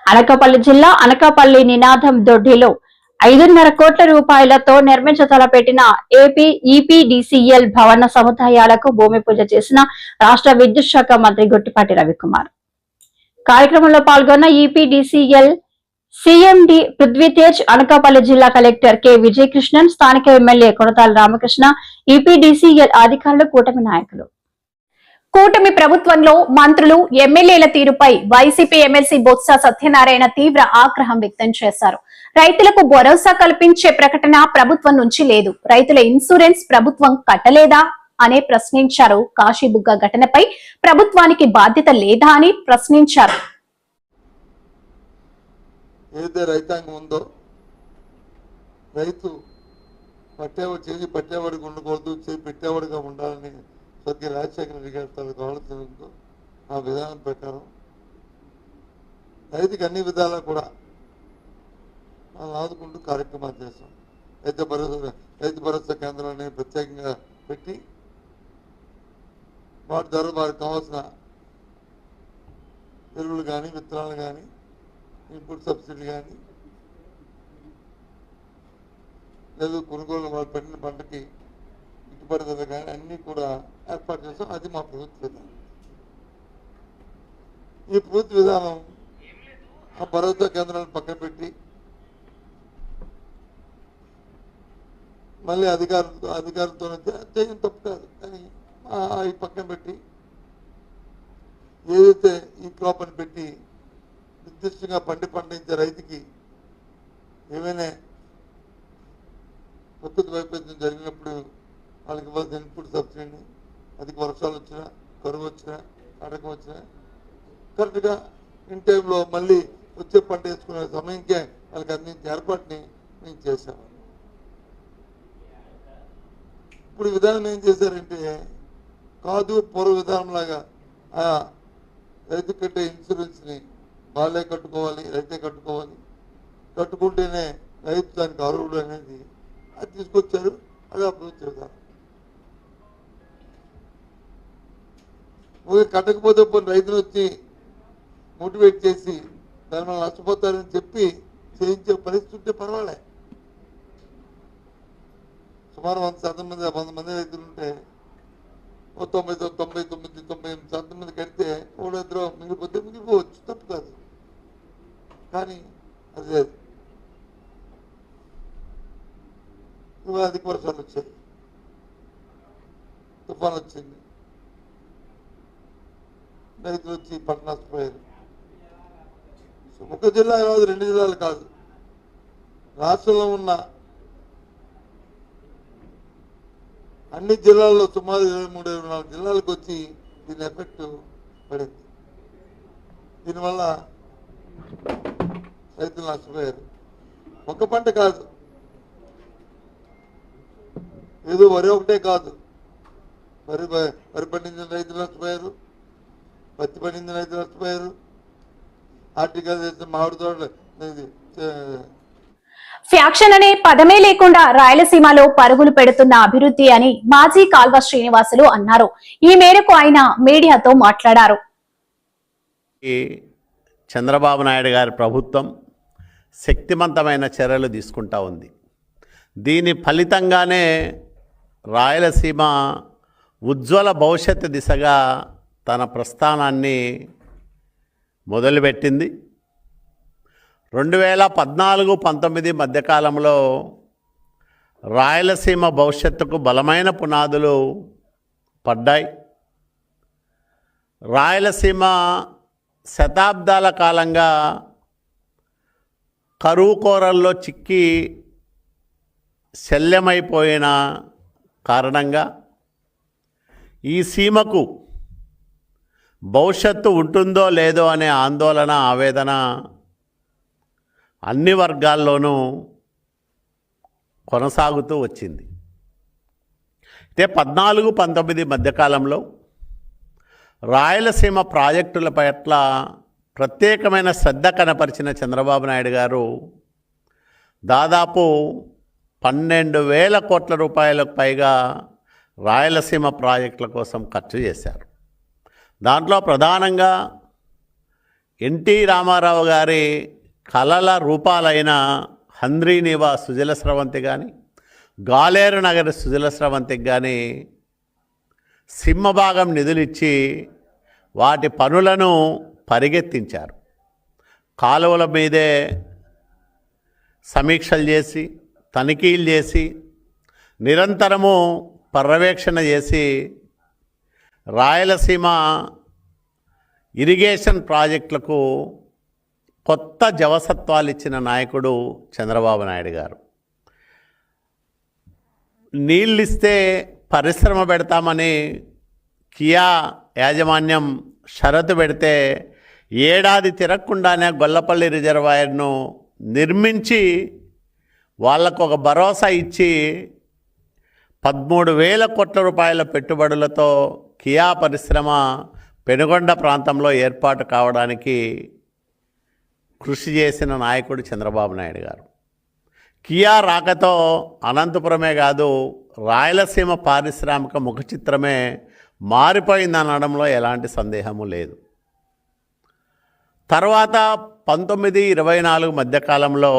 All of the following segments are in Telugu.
అనకాపల్లి జిల్లా అనకాపల్లి నినాదం దొడ్డిలో 5.5 కోట్ల రూపాయలతో నిర్మించతలపెట్టిన ఏపీ ఈపీడీసీఎల్ భవన సముదాయాలకు భూమి పూజ చేసిన రాష్ట్ర విద్యుత్ శాఖ మంత్రి గొట్టిపాటి రవికుమార్. కార్యక్రమంలో పాల్గొన్న ఈపీడీసీఎల్ సీఎండీ పృథ్వీతేజ్, అనకాపల్లి జిల్లా కలెక్టర్ కె విజయకృష్ణన్, స్థానిక ఎమ్మెల్యే కొనతాల రామకృష్ణ, ఈపీడీసీఎల్ అధికారులు, కూటమి నాయకులు. కూటమి ప్రభుత్వంలో మంత్రులు, ఎమ్మెల్యేల తీరుపై వైసీపీ ఎమ్మెల్సీ బొత్స సత్యనారాయణ తీవ్ర ఆగ్రహం వ్యక్తం చేశారు. రైతులకు భరోసా కల్పించే ప్రకటన ప్రభుత్వం నుంచి లేదు. రైతుల ఇన్సూరెన్స్ ప్రభుత్వం కట్టలేదా అనే ప్రశ్నించారు. కాశీబుగ్గ ఘటనపై ప్రభుత్వానికి బాధ్యత లేదా అని ప్రశ్నించారు. ఏదైతే రైతాంగం ఉందో రైతు చేసి పట్టేవాడికి ఉండకూడదు, చేసి పెట్టేవాడిగా ఉండాలని స్వర్గీయ రాజశేఖర రెడ్డి గారి తనకు ఆలోచనతో ఆ విధానం ప్రకారం రైతుకి అన్ని విధాలా కూడా మనం ఆదుకుంటూ కార్యక్రమాలు చేస్తాం. రైతు భరోసా కేంద్రాన్ని ప్రత్యేకంగా పెట్టి వాటి ద్వారా వారికి కావాల్సిన ఎరువులు కానీ, విత్తనాలు కానీ, ఇన్పుట్ సబ్సిడీ కానీ, లేదు కొనుగోలు వాళ్ళు పెట్టిన పంటకి గిట్టుబాటు ధర కానీ అన్నీ కూడా ఏర్పాటు చేస్తాం. అది మా ప్రభుత్వ విధానం. ఈ ప్రభుత్వ విధానం ఆ భరోసా కేంద్రాలను పక్కన పెట్టి మళ్ళీ అధికారులతో చేయడం తప్పు కాదు, కానీ ఈ పక్కన పెట్టి ఏదైతే ఈ క్రాప్ అని పెట్టి నిర్దిష్టంగా పండించే రైతుకి ఏమైనా ప్రకృతి వైపరీత్యం జరిగినప్పుడు వాళ్ళకి ఇవ్వాల్సిన ఇన్పుట్ సబ్సిడీని, అధిక వర్షాలు వచ్చినా, కరువు వచ్చినా, అడకం వచ్చినా కరెక్ట్గా ఇన్ టైంలో మళ్ళీ వచ్చే పంట వేసుకునే సమయంకే వాళ్ళకి అందించే ఏర్పాటుని మేము చేశాము. ఇప్పుడు విధానం ఏం చేశారంటే కాదు పూర్వ విధానంలాగా రైతు కట్టే ఇన్సూరెన్స్ని వాళ్ళే కట్టుకోవాలి, రైతే కట్టుకోవాలి, కట్టుకుంటేనే రైతు దానికి అర్హుడు అనేది అది తీసుకొచ్చారు. అది అభివృద్ధి విధానం. కట్టకపోతే పోనీ రైతులు వచ్చి మోటివేట్ చేసి దాని వల్ల నష్టపోతారని చెప్పి చేయించే పరిస్థితి ఉంటే పర్వాలే. సుమారు 100% మంది రైతులు ఉంటే 99% మంది కడితే ఒకడో ఇద్దరు మిగిలిపోతే మిగిలిపోవచ్చు, తప్పు కాదు. కానీ అది లేదు. అధిక వర్షాలు వచ్చాయి, తుఫాన్ వచ్చింది, రైతులు వచ్చి పంట నష్టపోయారు. ఒక జిల్లా కాదు, 2 జిల్లాలు కాదు, రాష్ట్రంలో ఉన్న అన్ని జిల్లాల్లో సుమారు 23-24 జిల్లాలకు వచ్చి దీని ఎఫెక్ట్ పడింది. దీనివల్ల రైతులు నష్టపోయారు. ఒక పంట కాదు, ఏదో వరి ఒకటే కాదు, వరి పండించిన రైతులు నష్టపోయారు, పత్తి పండించిన రైతులు నష్టపోయారు, ఆర్టికల్ చేసిన మామిడి తోటలు. ఫ్యాక్షన్ అనే పదమే లేకుండా రాయలసీమలో పరుగులు పెడుతున్న అభివృద్ధి అని మాజీ కాల్వ శ్రీనివాసులు అన్నారు. ఈ మేరకు ఆయన మీడియాతో మాట్లాడారు. చంద్రబాబు నాయుడు గారి ప్రభుత్వం శక్తివంతమైన చర్యలు తీసుకుంటా ఉంది. దీని ఫలితంగానే రాయలసీమ ఉజ్వల భవిష్యత్తు దిశగా తన ప్రస్థానాన్ని మొదలుపెట్టింది. 2014-19 మధ్యకాలంలో రాయలసీమ భవిష్యత్తుకు బలమైన పునాదులు పడ్డాయి. రాయలసీమ శతాబ్దాల కాలంగా కరువు కోరల్లో చిక్కి శల్యమైపోయిన కారణంగా ఈ సీమకు భవిష్యత్తు ఉంటుందో లేదో అనే ఆందోళన, ఆవేదన అన్ని వర్గాల్లోనూ కొనసాగుతూ వచ్చింది. అయితే 14-19 మధ్యకాలంలో రాయలసీమ ప్రాజెక్టుల పట్ల ప్రత్యేకమైన శ్రద్ధ కనపరిచిన చంద్రబాబు నాయుడు గారు దాదాపు 12,000 కోట్ల రూపాయలకు పైగా రాయలసీమ ప్రాజెక్టుల కోసం ఖర్చు చేశారు. దాంట్లో ప్రధానంగా ఎన్టీ రామారావు గారి కలల రూపాలైన హంద్రీనివా సుజల స్రవంతి కానీ, గాలేరు నగరి సుజల స్రవంతికి కానీ సింహభాగం నిధులిచ్చి వాటి పనులను పరిగెత్తించారు. కాలువల మీదే సమీక్షలు చేసి, తనిఖీలు చేసి, నిరంతరము పర్యవేక్షణ చేసి రాయలసీమ ఇరిగేషన్ ప్రాజెక్టులకు కొత్త జవసత్వాలు ఇచ్చిన నాయకుడు చంద్రబాబు నాయుడు గారు. నీళ్ళిస్తే పరిశ్రమ పెడతామని కియా యాజమాన్యం షరతు పెడితే ఏడాది తిరగకుండానే గొల్లపల్లి రిజర్వాయర్ను నిర్మించి వాళ్లకు ఒక భరోసా ఇచ్చి 13,000 కోట్ల రూపాయల పెట్టుబడులతో కియా పరిశ్రమ పెనుగొండ ప్రాంతంలో ఏర్పాటు కావడానికి కృషి చేసిన నాయకుడు చంద్రబాబు నాయుడు గారు. కియా రాకతో అనంతపురమే కాదు, రాయలసీమ పారిశ్రామిక ముఖ చిత్రమే మారిపోయిందనడంలో ఎలాంటి సందేహము లేదు. తర్వాత 1924 మధ్యకాలంలో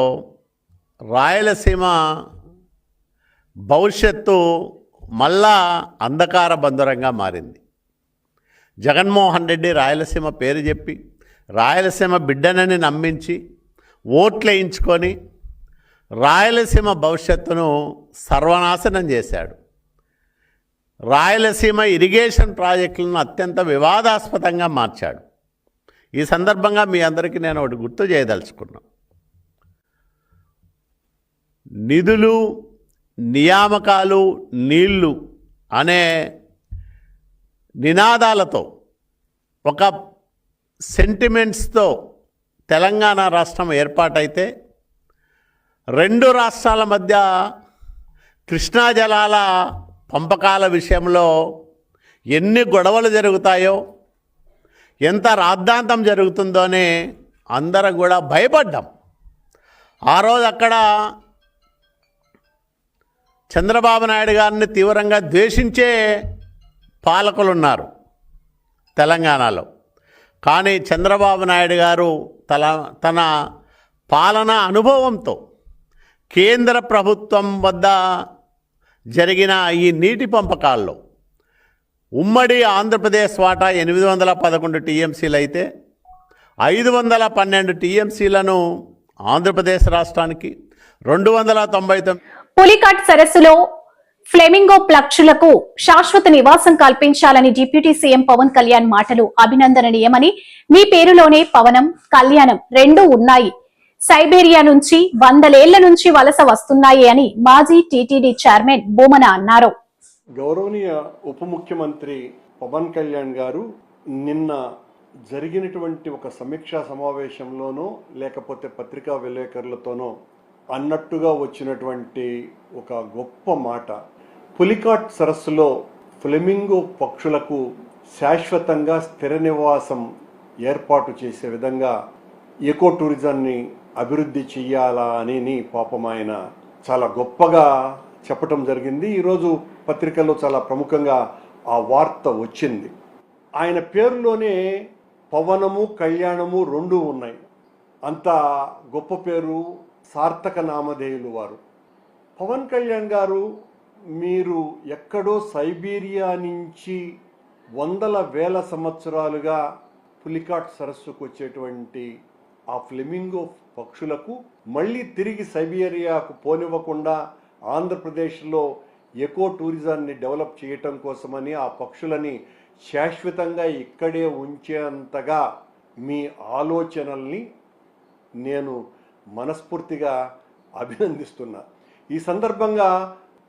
రాయలసీమ భవిష్యత్తు మళ్ళా అంధకార బంధురంగా మారింది. జగన్మోహన్ రెడ్డి రాయలసీమ పేరు చెప్పి రాయలసీమ బిడ్డనని నమ్మించి ఓట్లేయించుకొని రాయలసీమ భవిష్యత్తును సర్వనాశనం చేశాడు. రాయలసీమ ఇరిగేషన్ ప్రాజెక్టులను అత్యంత వివాదాస్పదంగా మార్చాడు. ఈ సందర్భంగా మీ అందరికీ నేను ఒకటి గుర్తు చేయదలుచుకున్నా. నిధులు, నియామకాలు, నీళ్లు అనే నినాదాలతో, ఒక సెంటిమెంట్స్తో తెలంగాణ రాష్ట్రం ఏర్పాటైతే 2 రాష్ట్రాల మధ్య కృష్ణా జలాల పంపకాల విషయంలో ఎన్ని గొడవలు జరుగుతాయో, ఎంత రాద్ధాంతం జరుగుతుందోనే అందరం కూడా భయపడ్డాం. ఆ రోజు అక్కడ చంద్రబాబు నాయుడు గారిని తీవ్రంగా ద్వేషించే పాలకులు ఉన్నారు తెలంగాణలో. కానీ చంద్రబాబు నాయుడు గారు తన పాలనా అనుభవంతో కేంద్ర ప్రభుత్వం వద్ద జరిగిన ఈ నీటి పంపకాల్లో ఉమ్మడి ఆంధ్రప్రదేశ్ వాటా 811 టీఎంసీలు అయితే 512 టీఎంసీలను ఆంధ్రప్రదేశ్ రాష్ట్రానికి, 299 పులికాట్ సరస్సులో ఫ్లెమింగో పక్షులకు శాశ్వత నివాసం కల్పించాలని డిప్యూటీ సీఎం పవన్ కళ్యాణ్ మాటలు అభినందనీయమని, మీ పేరులోనే పవనం, కళ్యాణం రెండూ ఉన్నాయి, సైబేరియా నుంచి 100 ఏళ్ల నుంచి వలస వస్తున్నాయి అని మాజీ టీటీడీ చైర్మన్ బోమన అన్నారు. గౌరవనీయ ఉప ముఖ్యమంత్రి పవన్ కళ్యాణ్ గారు నిన్న జరిగినటువంటి ఒక సమీక్షా సమావేశంలోనో లేకపోతే పత్రికా విలేకరులతోనో అన్నట్టుగా వచ్చినటువంటి ఒక గొప్ప మాట, పులికాట్ సరస్సులో ఫ్లెమింగో పక్షులకు శాశ్వతంగా స్థిర నివాసం ఏర్పాటు చేసే విధంగా ఎకో టూరిజాన్ని అభివృద్ధి చెయ్యాలా అని పాపం ఆయన చాలా గొప్పగా చెప్పటం జరిగింది. ఈరోజు పత్రికల్లో చాలా ప్రముఖంగా ఆ వార్త వచ్చింది. ఆయన పేరులోనే పవనము, కళ్యాణము రెండూ ఉన్నాయి. అంత గొప్ప పేరు, సార్థక నామధేయులు వారు. పవన్ కళ్యాణ్ గారు, మీరు ఎక్కడో సైబీరియా నుంచి 100,000 సంవత్సరాలుగా పులికాట్ సరస్సుకు వచ్చేటువంటి ఆ ఫ్లెమింగో పక్షులకు మళ్ళీ తిరిగి సైబీరియాకు పోనివ్వకుండా ఆంధ్రప్రదేశ్లో ఎకో టూరిజాన్ని డెవలప్ చేయటం కోసమని ఆ పక్షులని శాశ్వతంగా ఇక్కడే ఉంచేంతగా మీ ఆలోచనల్ని నేను మనస్ఫూర్తిగా అభినందిస్తున్నా. ఈ సందర్భంగా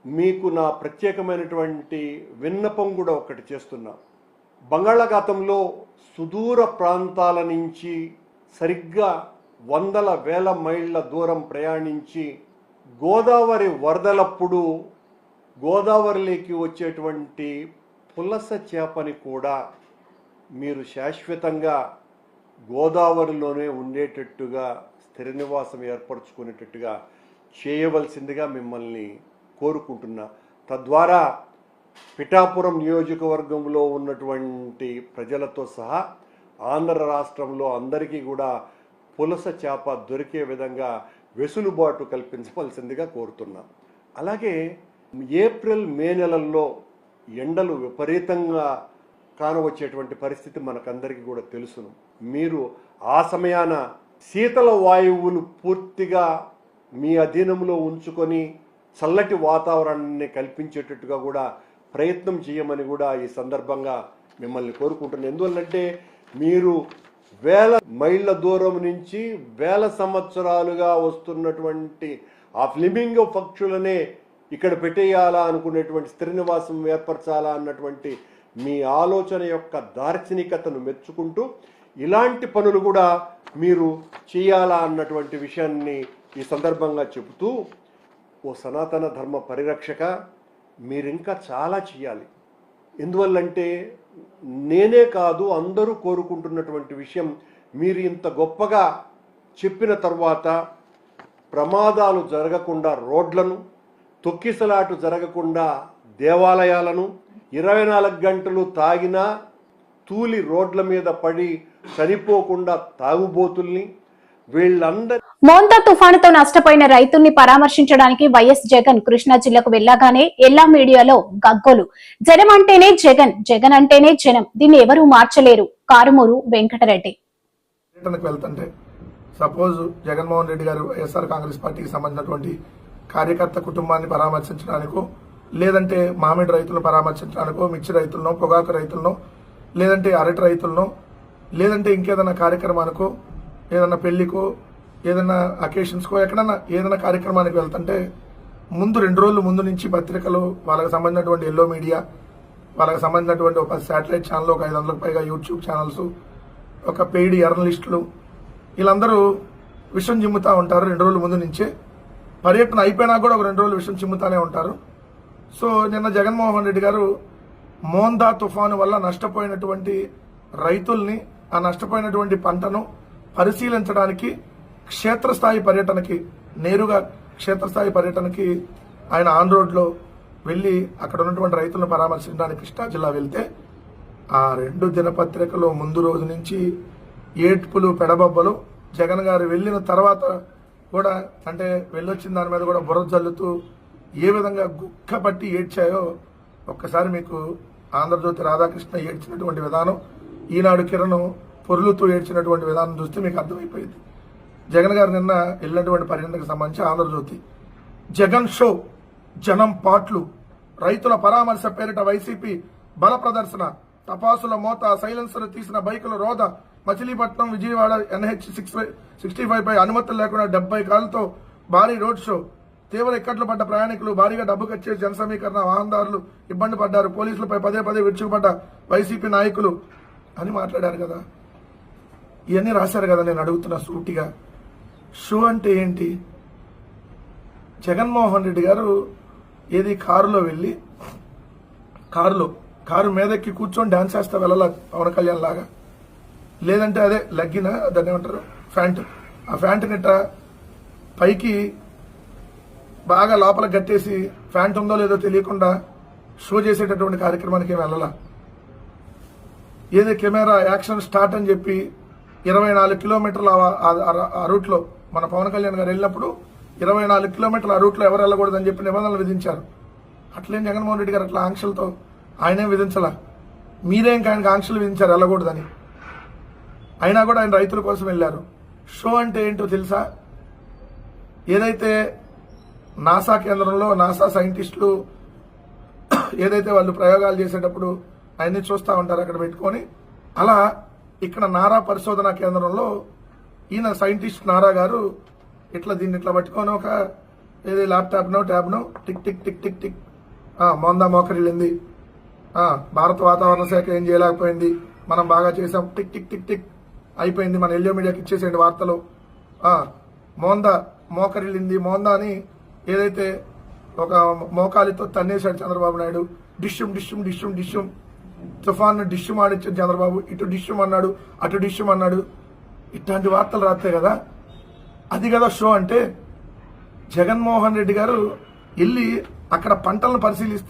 మీకు నా ప్రత్యేకమైనటువంటి విన్నపం కూడా ఒకటి చేస్తున్నా. బంగాళాఖాతంలో సుదూర ప్రాంతాల నుంచి సరిగ్గా 100,000 మైళ్ళ దూరం ప్రయాణించి గోదావరి వరదలప్పుడు గోదావరిలోకి వచ్చేటువంటి పులస చేపని కూడా మీరు శాశ్వతంగా గోదావరిలోనే ఉండేటట్టుగా స్థిర నివాసం ఏర్పరచుకునేటట్టుగా చేయవలసిందిగా మిమ్మల్ని కోరుకుంటున్నా. తద్వారా పిఠాపురం నియోజకవర్గంలో ఉన్నటువంటి ప్రజలతో సహా ఆంధ్ర రాష్ట్రంలో అందరికీ కూడా పులస చేప దొరికే విధంగా వెసులుబాటు కల్పించవలసిందిగా కోరుతున్నాం. అలాగే ఏప్రిల్ మే నెలల్లో ఎండలు విపరీతంగా కానవచ్చేటువంటి పరిస్థితి మనకందరికీ కూడా తెలుసును. మీరు ఆ సమయాన శీతల వాయువులు పూర్తిగా మీ అధీనంలో ఉంచుకొని చల్లటి వాతావరణాన్ని కల్పించేటట్టుగా కూడా ప్రయత్నం చేయమని కూడా ఈ సందర్భంగా మిమ్మల్ని కోరుకుంటున్నాను. ఎందువల్లంటే మీరు వేల మైళ్ళ దూరం నుంచి వేల సంవత్సరాలుగా వస్తున్నటువంటి ఆ ఫ్లెమింగో పక్షులనే ఇక్కడ పెట్టేయాలా అనుకునేటువంటి స్థిర నివాసం ఏర్పరచాలా అన్నటువంటి మీ ఆలోచన యొక్క దార్శనికతను మెచ్చుకుంటూ ఇలాంటి పనులు కూడా మీరు చేయాలా అన్నటువంటి విషయాన్ని ఈ సందర్భంగా చెబుతూ, ఓ సనాతన ధర్మ పరిరక్షక, మీరింకా చాలా చేయాలి. ఎందువల్లంటే నేనే కాదు అందరూ కోరుకుంటున్నటువంటి విషయం, మీరు ఇంత గొప్పగా చెప్పిన తర్వాత ప్రమాదాలు జరగకుండా రోడ్లను, తొక్కిసలాటు జరగకుండా దేవాలయాలను, 24 గంటలు తాగినా తూలి రోడ్ల మీద పడి చనిపోకుండా తాగుబోతుల్ని, వీళ్ళందరి మోంతా తుఫానుతో నష్టపోయిన రైతుల్ని పరామర్శించడానికి వైఎస్ జగన్ కృష్ణా జిల్లాకు వెళ్లాగానే ఎల్లా మీడియాలో గగ్గోలు. జనం అంటేనే జగన్, జగన్ అంటేనే జనం, దీన్ని ఎవరూ మార్చలేరు. కారుమూరు వెంకటరెడ్డి. వెళ్తుంటే సపోజ్ జగన్మోహన్ రెడ్డి గారు వైఎస్ఆర్ కాంగ్రెస్ పార్టీకి సంబంధించినటువంటి కార్యకర్త కుటుంబాన్ని పరామర్శించడానికో, లేదంటే మామిడి రైతులను పరామర్శించడానికో, మిర్చి రైతులను, పొగాకు రైతులను, లేదంటే అరటి రైతులను, లేదంటే ఇంకేదైనా కార్యక్రమానికో, ఏదైనా పెళ్లికో, ఏదైనా అకేషన్స్కో, ఎక్కడన్నా ఏదైనా కార్యక్రమానికి వెళ్తుంటే ముందు 2 రోజుల ముందు నుంచి పత్రికలు, వాళ్ళకి సంబంధించినటువంటి ఎల్లో మీడియా, వాళ్ళకి సంబంధించినటువంటి ఒక శాటిలైట్ ఛానల్, ఒక 500కు పైగా యూట్యూబ్ ఛానల్స్, ఒక పెయిడ్ జర్నలిస్టులు, వీళ్ళందరూ విషం చిమ్ముతా ఉంటారు 2 రోజుల ముందు నుంచే. పర్యటన అయిపోయినా కూడా ఒక 2 రోజులు విషం చిమ్ముతానే ఉంటారు. సో నిన్న జగన్మోహన్ రెడ్డి గారు మోందా తుఫాను వల్ల నష్టపోయినటువంటి రైతుల్ని, ఆ నష్టపోయినటువంటి పంటను పరిశీలించడానికి క్షేత్రస్థాయి పర్యటనకి, నేరుగా క్షేత్రస్థాయి పర్యటనకి ఆయన ఆన్ రోడ్లో వెళ్ళి అక్కడ ఉన్నటువంటి రైతులను పరామర్శించడానికి కృష్ణా జిల్లా వెళ్తే, ఆ 2 దినపత్రికలు ముందు రోజు నుంచి ఏడ్పులు పెడబొబ్బలు, జగన్ గారు వెళ్ళిన తర్వాత కూడా, అంటే వెళ్ళొచ్చిన దాని మీద కూడా బుర్ర జల్లుతూ ఏ విధంగా గుక్కపట్టి ఏడ్చాయో ఒక్కసారి మీకు ఆంధ్రజ్యోతి రాధాకృష్ణ ఏడ్చినటువంటి విధానం, ఈనాడు కిరణ్ పొర్లుతూ ఏడ్చినటువంటి విధానం చూస్తే మీకు అర్థమైపోయింది. జగన్ గారు నిన్న వెళ్ళినటువంటి పర్యటనకు సంబంధించి ఆంధ్రజ్యోతి, జగన్ షో, జనం పాట్లు, రైతుల పరామర్శ పేరిట వైసీపీ బల ప్రదర్శన, టపాసుల మోత, సైలెన్సర్ తీసిన బైకుల రోద, మచిలీపట్నం విజయవాడ NH 65 పై అనుమతులు లేకుండా 70 కార్లతో భారీ రోడ్ షో, తీవ్ర ఇక్కట్లు పడ్డ ప్రయాణికులు, భారీగా డబ్బు ఖర్చు జన సమీకరణ, వాహనదారులు ఇబ్బంది పడ్డారు, పోలీసులపై పదే విరుచుకుపడ్డ వైసీపీ నాయకులు అని మాట్లాడారు కదా. ఇవన్నీ రాశారు కదా. నేను అడుగుతున్నా సూటిగా, షో అంటే ఏంటి? జగన్మోహన్ రెడ్డి గారు ఏది కారులో వెళ్ళి కారు మీదెక్కి కూర్చొని డాన్స్ చేస్తా వెళ్ళాల పవన్ కళ్యాణ్ లాగా, లేదంటే అదే లగ్గిన దాన్ని ఏమంటారు ఫ్యాంట్, ఆ ఫ్యాంట్ నిట్ట పైకి బాగా లోపల గట్టేసి ఫ్యాంట్ ఉందో లేదో తెలియకుండా షో చేసేటటువంటి కార్యక్రమానికి ఏమి వెళ్ళాల. ఏదో కెమెరా యాక్షన్ స్టార్ట్ అని చెప్పి 24 కిలోమీటర్ల ఆ రూట్లో మన పవన్ కళ్యాణ్ గారు వెళ్ళినప్పుడు 24 కిలోమీటర్ల ఆ రూట్లో ఎవరు వెళ్ళకూడదని చెప్పి నిబంధనలు విధించారు. అట్లేం జగన్మోహన్ రెడ్డి గారు అట్లా ఆంక్షలతో ఆయనేం విధించాల, మీరే ఇంకా ఆయనకు ఆంక్షలు విధించారు వెళ్ళకూడదని. అయినా కూడా ఆయన రైతుల కోసం వెళ్ళారు. షో అంటే ఏంటో తెలుసా? ఏదైతే నాసా కేంద్రంలో నాసా సైంటిస్టులు ఏదైతే వాళ్ళు ప్రయోగాలు చేసేటప్పుడు ఆయన్ని చూస్తూ ఉంటారు అక్కడ పెట్టుకొని, అలా ఇక్కడ నారా పరిశోధనా కేంద్రంలో ఈయన సైంటిస్ట్ నారా గారు దీన్ని ఇట్లా పట్టుకొని ఒక ఏది ల్యాప్టాప్నో ట్యాబ్నో tick tick tick tick tick, Montha మోకరిల్లింది, భారత వాతావరణ శాఖ ఏం చేయలేకపోయింది, మనం బాగా చేసాం, టిక్ టిక్ టిక్ టిక్ అయిపోయింది, మన ఎల్లో మీడియాకి ఇచ్చేసేయండి వార్తలు. మోందా మోకరిల్లింది, మోందా అని ఏదైతే ఒక మోకాలితో తన్నేశాడు చంద్రబాబు నాయుడు, డిష్యూమ్ డిష్యూమ్ డిష్యూమ్ డిష్యూమ్, తుఫాన్ డిష్యూమ్ ఆడిచ్చాడు చంద్రబాబు, ఇటు డిష్యూమ్ అన్నాడు, అటు డిష్యూమ్ అన్నాడు, ఇట్లాంటి వార్తలు రాస్తాయి కదా. అది కదా షో అంటే. జగన్మోహన్ రెడ్డి గారు వెళ్ళి అక్కడ పంటలను పరిశీలిస్తే